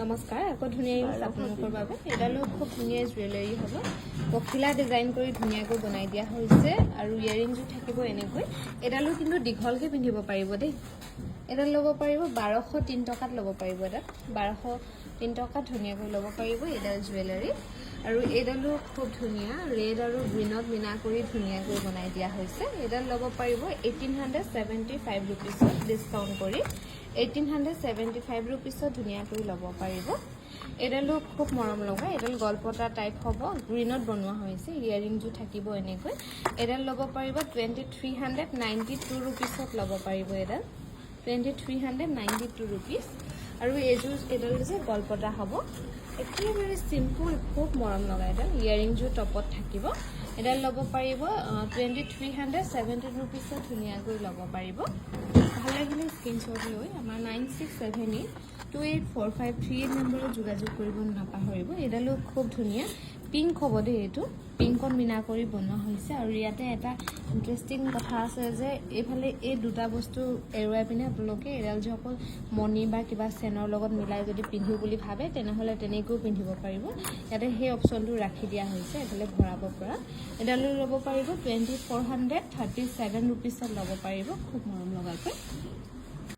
নমস্কাৰ আকৌ ধুনীয়া আপোনালোকৰ বাবে এডালো খুব ধুনীয়া জুৱেলাৰী হ'ব পখিলা ডিজাইন কৰি ধুনীয়াকৈ বনাই দিয়া হৈছে আৰু ইয়াৰিংজো থাকিব এনেকৈ এডালো কিন্তু দীঘলকৈ পিন্ধিব পাৰিব দেই এডাল ল'ব পাৰিব 1203 টকাত ল'ব পাৰিব এডাল 1203 টকাত ধুনীয়াকৈ ল'ব পাৰিব এডাল জুৱেলাৰী আৰু এডালো খুব ধুনীয়া ৰেড আৰু গ্ৰীনত মিনা কৰি ধুনীয়াকৈ বনাই দিয়া হৈছে এডাল ল'ব পাৰিব 1875 ৰুপিছত ডিসকাউন্ট কৰি 1875 ৰুপিছত ধুনীয়াকৈ ল'ব পাৰিব এডালো খুব মৰম লগা এডাল গলপটা টাইপ হ'ব গ্ৰীনত বনোৱা হৈছে ইয়াৰিংজো থাকিব এনেকৈ এডাল ল'ব পাৰিব 2392 ৰুপিছত ল'ব পাৰিব এডাল 2392 ৰুপিছ আৰু এডাল যে গলপটা হ'ব একেবাৰে সিম্পল খুব মৰম লগা এডাল ইয়াৰিংজো টপত থাকিব এডাল ল'ব পাৰিব 2370 ৰুপিছত ধুনীয়াকৈ ল'ব পাৰিব ভাল লাগিলে স্ক্ৰীনশ্বট লৈ আমাৰ 9678284538 নম্বৰত যোগাযোগ কৰিব নাপাহৰিব এডালো খুব ধুনীয়া পিংক হ'ব দেই এইটো পিংকত মিনা কৰি বনোৱা হৈছে আৰু ইয়াতে এটা ইন্টাৰেষ্টিং কথা আছে যে এইফালে এই দুটা বস্তু এৰুৱাই পিনে আপোনালোকে এডাল যে অকল মণি বা কিবা চেনৰ লগত মিলাই যদি পিন্ধিও বুলি ভাবে তেনেহ'লে তেনেকৈও পিন্ধিব পাৰিব ইয়াতে সেই অপশ্যনটো ৰাখি দিয়া হৈছে এফালে ভৰাব পৰা এডালো ল'ব পাৰিব 2437 ৰুপিছত ল'ব পাৰিব খুব মৰম লগাকৈ